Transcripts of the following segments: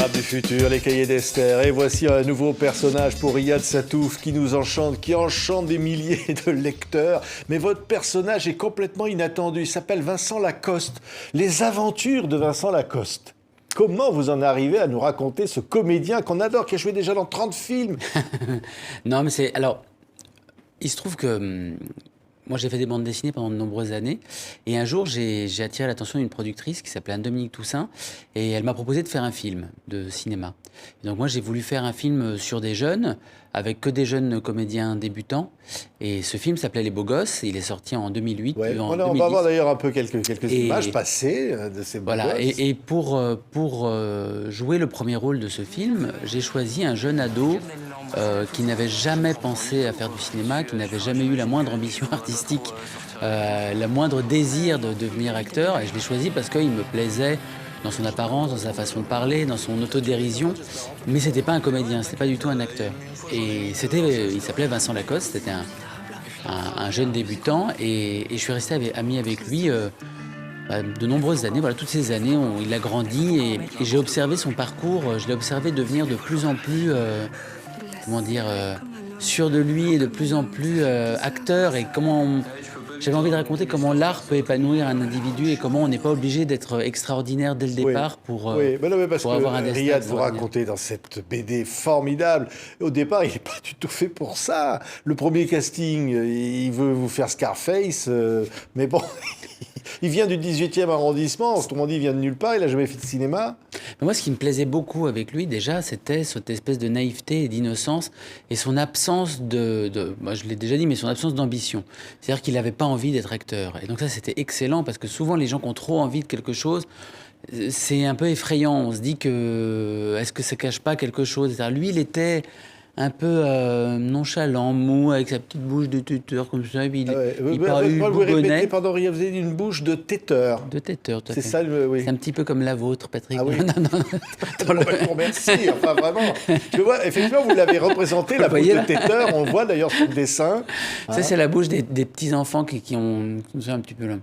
Arabe du futur, les cahiers d'Esther. Et voici un nouveau personnage pour Riyad Sattouf qui nous enchante, qui enchante des milliers de lecteurs. Mais votre personnage est complètement inattendu. Il s'appelle Vincent Lacoste. Les aventures de Vincent Lacoste. Comment vous en arrivez à nous raconter ce comédien qu'on adore, qui a joué déjà dans 30 films? Non, mais c'est... Alors, il se trouve que... Moi, j'ai fait des bandes dessinées pendant de nombreuses années. Et un jour, j'ai attiré l'attention d'une productrice qui s'appelait Anne-Dominique Toussaint. Et elle m'a proposé de faire un film de cinéma. Et donc moi, j'ai voulu faire un film sur des jeunes, avec que des jeunes comédiens débutants. Et ce film s'appelait Les Beaux Gosses. Il est sorti en 2008. Ouais. En On 2010. va voir d'ailleurs un peu quelques images passées de ces Beaux Voilà. Gosses. Et pour jouer le premier rôle de ce film, j'ai choisi un jeune ado qui n'avait jamais pensé à faire du cinéma, qui n'avait jamais eu la moindre ambition artistique, le moindre désir de devenir acteur. Et je l'ai choisi parce qu'il me plaisait dans son apparence, dans sa façon de parler, dans son autodérision. Mais c'était pas un comédien, c'était pas du tout un acteur. Et il s'appelait Vincent Lacoste, c'était un jeune débutant. Et je suis resté ami avec lui de nombreuses années. Voilà, toutes ces années, il a grandi et j'ai observé son parcours. Je l'ai observé devenir de plus en plus... sûr de lui et de plus en plus acteur, et j'avais envie de raconter comment l'art peut épanouir un individu et comment on n'est pas obligé d'être extraordinaire dès le départ pour avoir un destin. Riyad, vous racontez dans cette BD formidable, au départ, il n'est pas du tout fait pour ça. Le premier casting, il veut vous faire Scarface, mais bon... Il vient du 18e arrondissement, autrement dit, il vient de nulle part, il n'a jamais fait de cinéma. Mais moi, ce qui me plaisait beaucoup avec lui, déjà, c'était cette espèce de naïveté et d'innocence et son absence moi, je l'ai déjà dit, mais son absence d'ambition. C'est-à-dire qu'il n'avait pas envie d'être acteur. Et donc ça, c'était excellent, parce que souvent, les gens qui ont trop envie de quelque chose, c'est un peu effrayant. On se dit que, est-ce que ça cache pas quelque chose? C'est-à-dire, lui, il était... un peu nonchalant, mou, avec sa petite bouche de tuteur, comme ça, et puis il parlait bougonnait. Pardon, Riyad, vous avez dit une bouche de têteur. De têteur, tout à fait. C'est ça, oui. C'est un petit peu comme la vôtre, Patrick. Ah oui. Non. Merci, enfin vraiment. Je vois, effectivement, vous l'avez représenté, la bouche de têteur, on voit d'ailleurs sur le dessin. Ça, c'est la bouche des petits-enfants qui ont un petit peu là.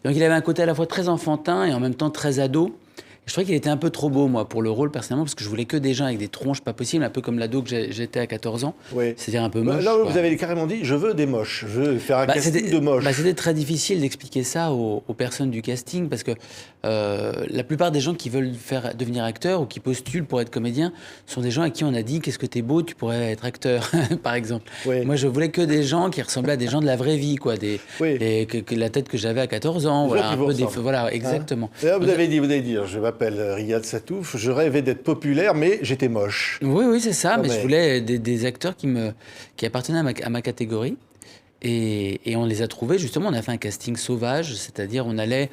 Donc il avait un côté à la fois très enfantin et en même temps très ado. Je trouvais qu'il était un peu trop beau, moi, pour le rôle, personnellement, parce que je voulais que des gens avec des tronches pas possibles, un peu comme l'ado que j'étais à 14 ans. Oui. C'est-à-dire un peu moche. Là, vous avez carrément dit, je veux des moches, je veux faire un casting de moches. C'était très difficile d'expliquer ça aux personnes du casting, parce que la plupart des gens qui veulent devenir acteurs ou qui postulent pour être comédien sont des gens à qui on a dit, qu'est-ce que t'es beau, tu pourrais être acteur, par exemple. Oui. Moi, je voulais que des gens qui ressemblaient à des gens de la vraie vie, quoi, la tête que j'avais à 14 ans, voilà, un peu voilà, exactement. Hein? Là, vous avez dit, je m'appelle Riyad Sattouf, je rêvais d'être populaire, mais j'étais moche. Oui, c'est ça, mais je voulais des acteurs qui appartenaient à ma catégorie. Et on les a trouvés, justement, on a fait un casting sauvage, c'est-à-dire on allait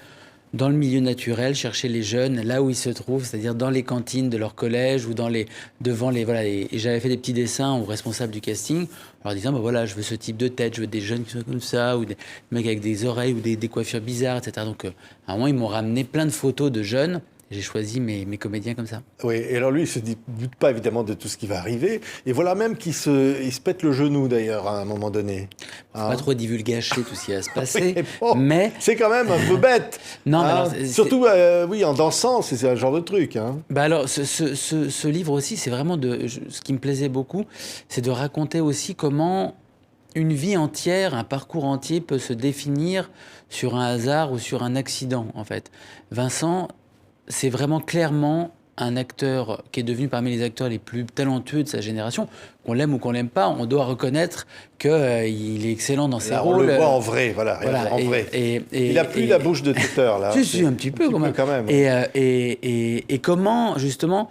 dans le milieu naturel chercher les jeunes là où ils se trouvent, c'est-à-dire dans les cantines de leur collège ou devant les... Voilà, et j'avais fait des petits dessins aux responsables du casting, en leur disant, je veux ce type de tête, je veux des jeunes qui sont comme ça, ou des mecs avec des oreilles ou des coiffures bizarres, etc. Donc, à un moment, ils m'ont ramené plein de photos de jeunes. J'ai choisi mes comédiens comme ça. Oui, et alors lui, il ne se doute pas évidemment de tout ce qui va arriver. Et voilà même qu'il se pète le genou d'ailleurs à un moment donné. Faut pas trop divulgacher tout ce qui va se passer. Oui, mais c'est quand même un peu bête. Non, mais alors, surtout, en dansant, c'est un genre de truc. Hein. Alors, ce livre aussi, c'est vraiment ce qui me plaisait beaucoup, c'est de raconter aussi comment une vie entière, un parcours entier peut se définir sur un hasard ou sur un accident, en fait. Vincent, c'est vraiment clairement un acteur qui est devenu parmi les acteurs les plus talentueux de sa génération. Qu'on l'aime ou qu'on l'aime pas, on doit reconnaître qu'il est excellent dans ses rôles. On le voit en vrai, voilà. En vrai. Il n'a plus la bouche de tuteur, là. Si, un petit peu quand même. Et comment, justement...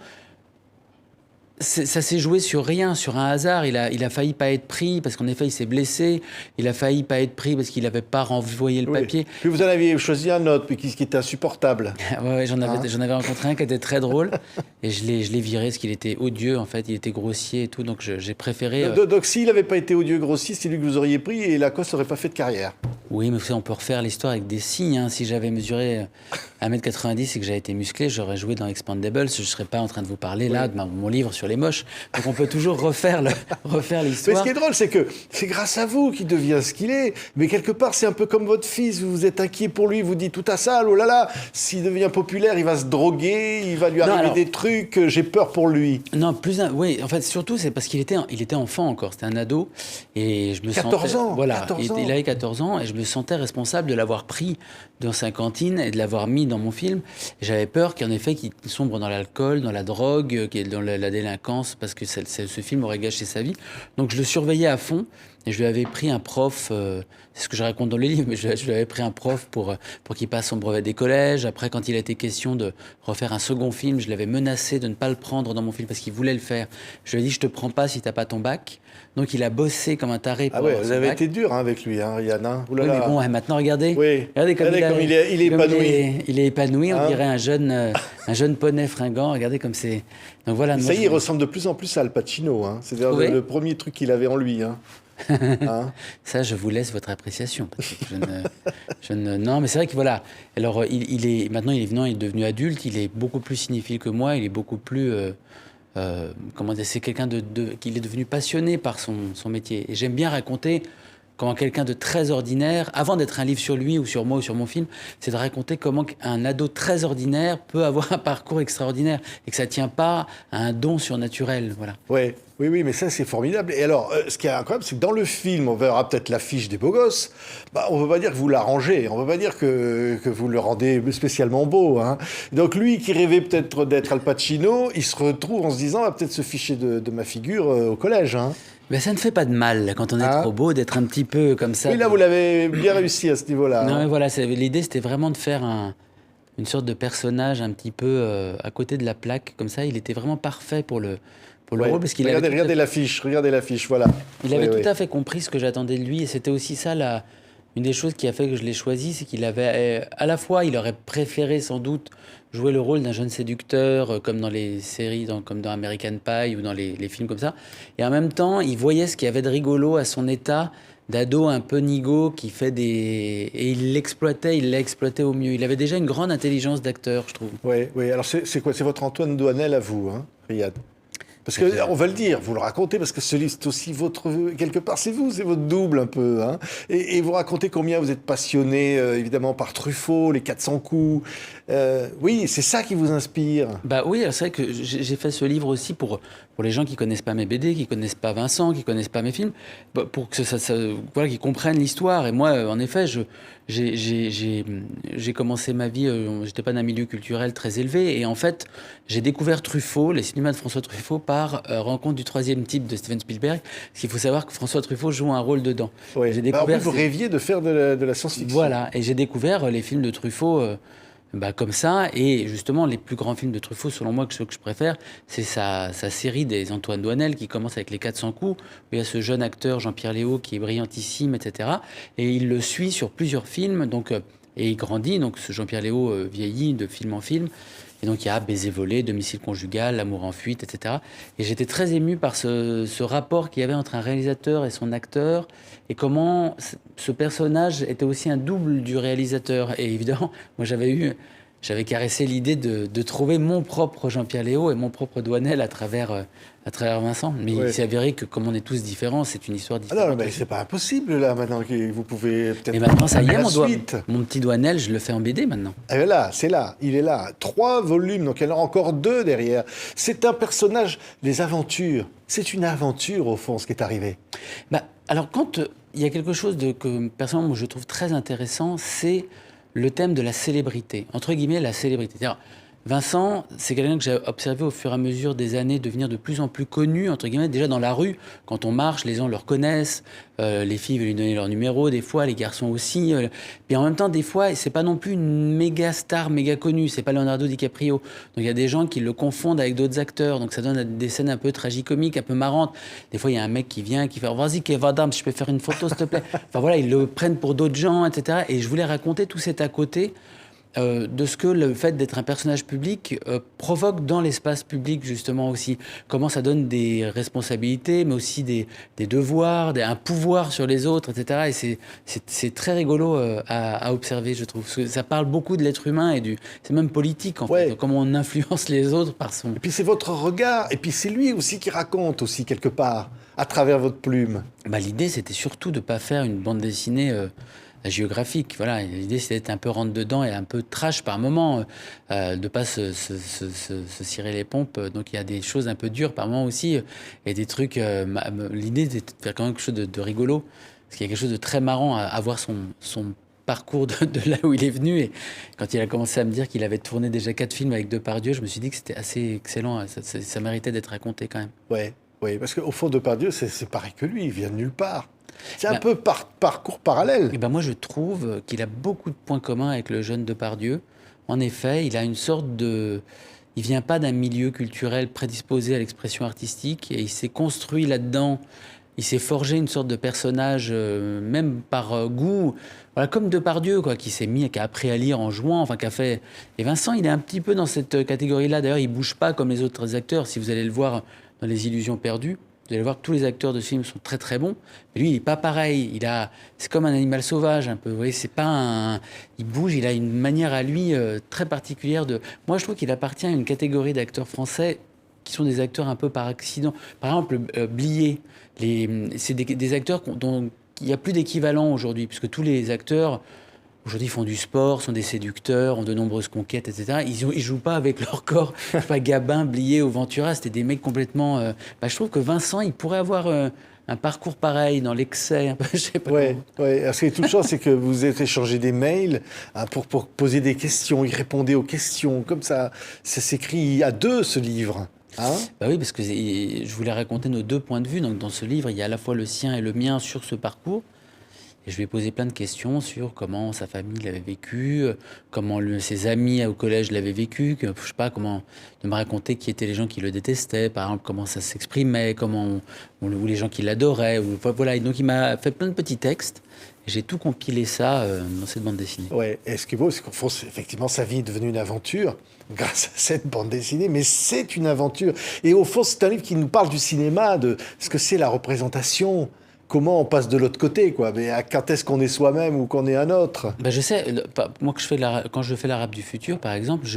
Ça s'est joué sur rien, sur un hasard. Il a failli pas être pris parce qu'en effet, il s'est blessé. Il a failli pas être pris parce qu'il n'avait pas renvoyé le papier. Puis vous en aviez choisi un autre qui était insupportable. Ouais, j'en avais rencontré un qui était très drôle et je l'ai viré parce qu'il était odieux, en fait. Il était grossier et tout, donc j'ai préféré... Donc s'il n'avait pas été odieux, grossier, c'est lui que vous auriez pris et Lacoste n'aurait pas fait de carrière. Oui, mais on peut refaire l'histoire avec des signes. Hein. Si j'avais mesuré 1m90 et que j'avais été musclé, j'aurais joué dans Expandables, je ne serais pas en train de vous parler là de mon livre sur les moches. Donc on peut toujours refaire l'histoire. Mais ce qui est drôle, c'est que c'est grâce à vous qu'il devient ce qu'il est. Mais quelque part, c'est un peu comme votre fils. Vous êtes inquiet pour lui, vous dites tout à ça, oh là là, s'il devient populaire, il va se droguer, il va lui arriver des trucs, j'ai peur pour lui. Non, oui, en fait, surtout, c'est parce qu'il était enfant encore, c'était un ado. Et je me 14 ans, voilà, 14 ans. Il avait 14 ans et je me sentais responsable de l'avoir pris dans sa cantine et de l'avoir mis dans mon film. Et j'avais peur qu'en effet, qu'il sombre dans l'alcool, dans la drogue, dans la délinquance, parce que ce film aurait gâché sa vie. Donc je le surveillais à fond. Et je lui avais pris un prof, c'est ce que je raconte dans le livre, mais je lui avais pris un prof pour qu'il passe son brevet des collèges. Après, quand il a été question de refaire un second film, je l'avais menacé de ne pas le prendre dans mon film parce qu'il voulait le faire. Je lui ai dit, je te prends pas si t'as pas ton bac. Donc il a bossé comme un taré pour avoir son bac. Vous avez été dur avec lui, Yann. Oui, mais bon, maintenant regardez. Oui. Regardez comme il est épanoui. Il est épanoui, on dirait un jeune poney fringant. Regardez comme c'est. Donc voilà. Ça y est, il ressemble de plus en plus à Al Pacino. C'est-à-dire le premier truc qu'il avait en lui. Ça, je vous laisse votre appréciation. Non, mais c'est vrai que voilà. Alors, maintenant, il est devenu adulte. Il est beaucoup plus cinéphile que moi. Il est beaucoup plus. Comment dire, c'est quelqu'un qu'il est devenu passionné par son métier. Et j'aime bien raconter comment quelqu'un de très ordinaire, avant d'être un livre sur lui ou sur moi ou sur mon film, c'est de raconter comment un ado très ordinaire peut avoir un parcours extraordinaire et que ça ne tient pas à un don surnaturel. Voilà. Oui, mais ça, c'est formidable. Et alors, ce qui est incroyable, c'est que dans le film, on verra peut-être l'affiche des beaux gosses. On ne peut pas dire que vous l'arrangez. On ne peut pas dire que vous le rendez spécialement beau. Donc, lui qui rêvait peut-être d'être Al Pacino, il se retrouve en se disant, va peut-être se ficher de ma figure au collège. Ben, ça ne fait pas de mal, quand on est trop beau, d'être un petit peu comme ça. Oui, là, vous l'avez bien réussi à ce niveau-là. Non, mais voilà, l'idée, c'était vraiment de faire une sorte de personnage un petit peu à côté de la plaque. Comme ça, il était vraiment parfait pour le rôle. Parce qu'il regardez l'affiche, voilà. Il avait tout à fait compris ce que j'attendais de lui. Et c'était aussi ça, une des choses qui a fait que je l'ai choisi, c'est qu'il avait, à la fois, il aurait préféré sans doute jouer le rôle d'un jeune séducteur, comme dans les séries, comme dans American Pie ou dans les films comme ça. Et en même temps, il voyait ce qu'il y avait de rigolo à son état d'ado un peu nigaud qui fait et il l'a exploité au mieux. Il avait déjà une grande intelligence d'acteur, je trouve. Oui. Alors c'est quoi? C'est votre Antoine Doinel à vous, Riyad? Parce que, on va le dire, vous le racontez, parce que ce livre, c'est aussi quelque part, c'est votre double un peu. Et vous racontez combien vous êtes passionné, évidemment, par Truffaut, les 400 coups. Oui, c'est ça qui vous inspire. Bah oui, c'est vrai que j'ai fait ce livre aussi pour les gens qui connaissent pas mes BD, qui connaissent pas Vincent, qui connaissent pas mes films, pour que voilà, qu'ils comprennent l'histoire. Et moi, en effet, j'ai commencé ma vie, j'étais pas d'un milieu culturel très élevé, et en fait, j'ai découvert Truffaut, les cinémas de François Truffaut, par Rencontre du troisième type de Steven Spielberg. Parce qu'il faut savoir que François Truffaut joue un rôle dedans. Oui. J'ai découvert. Vous rêviez de faire de la science-fiction. Voilà, et j'ai découvert les films de Truffaut. Comme ça, et justement, les plus grands films de Truffaut, selon moi, ceux que je préfère, c'est sa série des Antoine Doinel, qui commence avec les 400 coups, où il y a ce jeune acteur, Jean-Pierre Léaud, qui est brillantissime, etc. Et il le suit sur plusieurs films, et il grandit, donc ce Jean-Pierre Léaud vieillit de film en film. Et donc il y a Baiser volé, Domicile conjugal, L'amour en fuite, etc. Et j'étais très ému par ce rapport qu'il y avait entre un réalisateur et son acteur, et comment ce personnage était aussi un double du réalisateur. Et évidemment, moi j'avais caressé l'idée de trouver mon propre Jean-Pierre Léaud et mon propre Doinel à travers Vincent. Mais il s'est avéré que comme on est tous différents, c'est une histoire différente. Ah non, mais c'est pas impossible là maintenant que vous pouvez peut-être. Et maintenant ça y est, mon petit Doinel, je le fais en BD maintenant. Et là, il est là. 3 volumes, donc il y en a encore 2 derrière. C'est un personnage, les aventures. C'est une aventure au fond, ce qui est arrivé. Alors quand il y a quelque chose que personnellement moi, je trouve très intéressant, c'est le thème de la célébrité, entre guillemets la célébrité. C'est-à-dire, Vincent, c'est quelqu'un que j'ai observé au fur et à mesure des années devenir de plus en plus connu, entre guillemets, déjà dans la rue. Quand on marche, les gens le reconnaissent, les filles veulent lui donner leur numéro, des fois, les garçons aussi. Puis en même temps, des fois, c'est pas non plus une méga star, méga connue, c'est pas Leonardo DiCaprio. Donc il y a des gens qui le confondent avec d'autres acteurs, donc ça donne des scènes un peu tragicomiques, un peu marrantes. Des fois, il y a un mec qui vient, qui fait « Vas-y, Kev Adams, je peux faire une photo, s'il te plaît ?» Enfin voilà, ils le prennent pour d'autres gens, etc. Et je voulais raconter tout cet à côté de ce que le fait d'être un personnage public provoque dans l'espace public, justement, aussi. Comment ça donne des responsabilités, mais aussi des devoirs, un pouvoir sur les autres, etc. Et c'est très rigolo à observer, je trouve. Parce que ça parle beaucoup de l'être humain c'est même politique, en fait. Comment on influence les autres par son... Et puis c'est votre regard, et puis c'est lui aussi qui raconte aussi, quelque part, à travers votre plume. Bah, l'idée, c'était surtout de ne pas faire une bande dessinée géographique. Voilà, l'idée, c'était d'être un peu rentre-dedans et un peu trash par moment, de ne pas se cirer les pompes. Donc, il y a des choses un peu dures par moment aussi, et des trucs... l'idée, c'était de faire quand même quelque chose de rigolo, parce qu'il y a quelque chose de très marrant à voir son parcours de là où il est venu. Et quand il a commencé à me dire qu'il avait tourné déjà 4 films avec Depardieu, je me suis dit que c'était assez excellent. Ça méritait d'être raconté quand même. Ouais. Oui, parce qu'au fond, Depardieu, c'est pareil que lui, il vient de nulle part. C'est un peu parcours parallèle. Et ben moi, je trouve qu'il a beaucoup de points communs avec le jeune Depardieu. En effet, il a une sorte de... Il vient pas d'un milieu culturel prédisposé à l'expression artistique, et il s'est construit là-dedans. Il s'est forgé une sorte de personnage, même par goût, voilà, comme Depardieu, quoi, qui a appris à lire en jouant, enfin, qui a fait... Et Vincent, il est un petit peu dans cette catégorie-là. D'ailleurs, il bouge pas comme les autres acteurs. Si vous allez le voir dans Les Illusions perdues, vous allez voir que tous les acteurs de ce film sont très très bons. Mais lui, il n'est pas pareil. C'est comme un animal sauvage un peu. Vous voyez, c'est pas il bouge. Il a une manière à lui très particulière de. Moi, je trouve qu'il appartient à une catégorie d'acteurs français qui sont des acteurs un peu par accident. Par exemple, Blier. C'est des acteurs dont il n'y a plus d'équivalent aujourd'hui, puisque tous les acteurs aujourd'hui font du sport, sont des séducteurs, ont de nombreuses conquêtes, etc. Ils jouent pas avec leur corps. Je sais pas, Gabin, Blier ou Ventura, c'était des mecs complètement... je trouve que Vincent, il pourrait avoir un parcours pareil, dans l'excès, un peu, je sais pas. Ouais. Ce qui est touchant, c'est que vous avez échangé des mails pour poser des questions. Il répondait aux questions. Comme ça s'écrit à deux, ce livre. Hein? Bah oui, parce que je voulais raconter nos deux points de vue. Donc, dans ce livre, il y a à la fois le sien et le mien sur ce parcours. Et je lui ai posé plein de questions sur comment sa famille l'avait vécu, comment ses amis au collège l'avaient vécu, je sais pas, de me raconter qui étaient les gens qui le détestaient, par exemple, comment ça s'exprimait, ou les gens qui l'adoraient. Voilà. Et donc, il m'a fait plein de petits textes. Et j'ai tout compilé ça dans cette bande dessinée. Ouais. Et ce qui est beau, c'est qu'au fond, effectivement, sa vie est devenue une aventure grâce à cette bande dessinée. Mais c'est une aventure. Et au fond, c'est un livre qui nous parle du cinéma, de ce que c'est la représentation. Comment on passe de l'autre côté, quoi. Mais quand est-ce qu'on est soi-même ou qu'on est un autre? Ben je sais, moi quand je fais l'Arabe du futur, par exemple,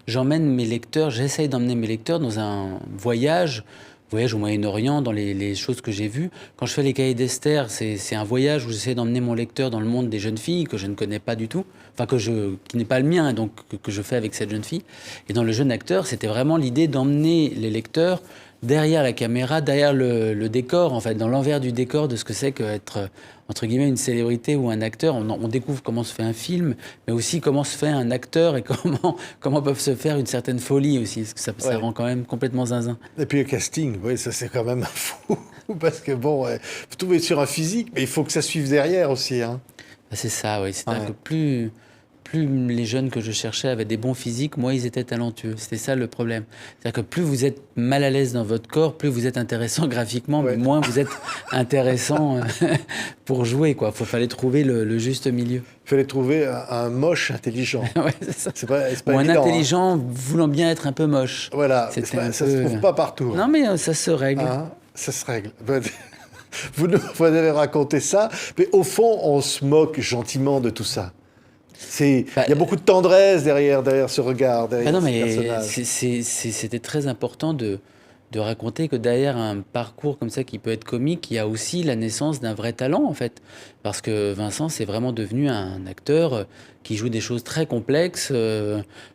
j'emmène mes lecteurs, j'essaye d'emmener mes lecteurs dans un voyage au Moyen-Orient, dans les choses que j'ai vues. Quand je fais les Cahiers d'Esther, c'est un voyage où j'essaie d'emmener mon lecteur dans le monde des jeunes filles que je ne connais pas du tout, enfin qui n'est pas le mien, donc que je fais avec cette jeune fille. Et dans le jeune acteur, c'était vraiment l'idée d'emmener les lecteurs derrière la caméra, derrière le décor, en fait, dans l'envers du décor de ce que c'est qu'être, entre guillemets, une célébrité ou un acteur. On découvre comment se fait un film, mais aussi comment se fait un acteur et comment peuvent se faire une certaine folie aussi, parce que ça rend quand même complètement zinzin. Et puis le casting, oui, ça c'est quand même fou, parce que bon, vous tombez sur un physique, mais il faut que ça suive derrière aussi. Hein. C'est ça, oui. C'est-à-dire que plus les jeunes que je cherchais avaient des bons physiques, moins ils étaient talentueux. C'était ça le problème. C'est-à-dire que plus vous êtes mal à l'aise dans votre corps, plus vous êtes intéressant graphiquement, mais moins vous êtes intéressant pour jouer, quoi. Fallait trouver le juste milieu. Il fallait trouver un moche intelligent. Ouais, c'est ça. C'est pas Ou un évident, intelligent voulant bien être un peu moche. Voilà, ça se trouve pas partout. Non, mais ça se règle. Ça se règle. Vous avez raconté ça, mais au fond, on se moque gentiment de tout ça. Il y a beaucoup de tendresse derrière ce regard, derrière ce personnage. C'était très important de raconter que derrière un parcours comme ça qui peut être comique, il y a aussi la naissance d'un vrai talent, en fait. Parce que Vincent, c'est vraiment devenu un acteur qui joue des choses très complexes,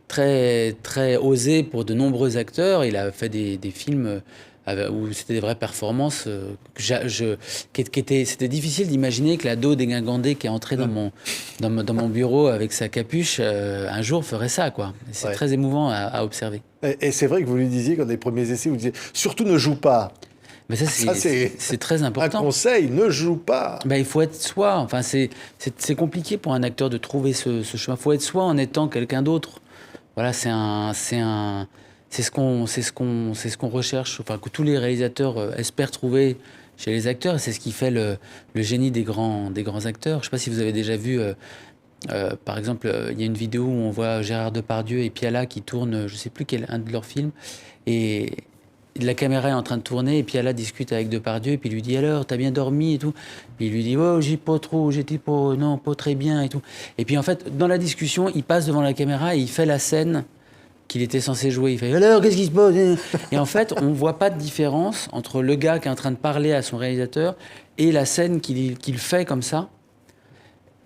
très, très osées pour de nombreux acteurs. Il a fait des films où c'était des vraies performances. C'était difficile d'imaginer que l'ado dégingandé qui est entré dans mon bureau avec sa capuche, un jour ferait ça, quoi. C'est très émouvant à observer. Et c'est vrai que vous lui disiez, quand les premiers essais, vous disiez « surtout ne joue pas ». Mais ça, c'est très important. Un conseil, ne joue pas. Il faut être soi. Enfin, c'est compliqué pour un acteur de trouver ce chemin. Il faut être soi en étant quelqu'un d'autre. Voilà, c'est ce qu'on recherche, enfin, que tous les réalisateurs espèrent trouver chez les acteurs. Et c'est ce qui fait le génie des grands acteurs. Je ne sais pas si vous avez déjà vu Par exemple, il y a une vidéo où on voit Gérard Depardieu et Piala qui tournent, je ne sais plus un de leurs films, et la caméra est en train de tourner, et Piala discute avec Depardieu, et puis il lui dit « Alors, t'as bien dormi ?» et tout. Puis il lui dit « Oh, j'ai pas trop, j'étais pas, non, pas très bien et tout. » Et puis en fait, dans la discussion, il passe devant la caméra et il fait la scène qu'il était censé jouer. Il fait « Alors, qu'est-ce qui se passe ?» Et en fait, on ne voit pas de différence entre le gars qui est en train de parler à son réalisateur et la scène qu'il fait comme ça.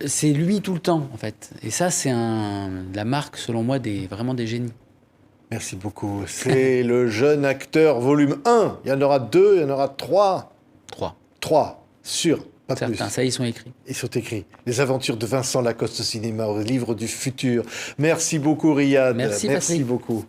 C'est lui tout le temps, en fait. Et ça, c'est la marque, selon moi, vraiment des génies. Merci beaucoup. C'est Le Jeune Acteur, volume 1. Il y en aura 2, il y en aura 3. 3. 3, sûr, pas Certains, plus. ça, ils sont écrits. Ils sont écrits. Les aventures de Vincent Lacoste au cinéma, au livre du futur. Merci beaucoup, Riyad. Merci, Patrick. Beaucoup.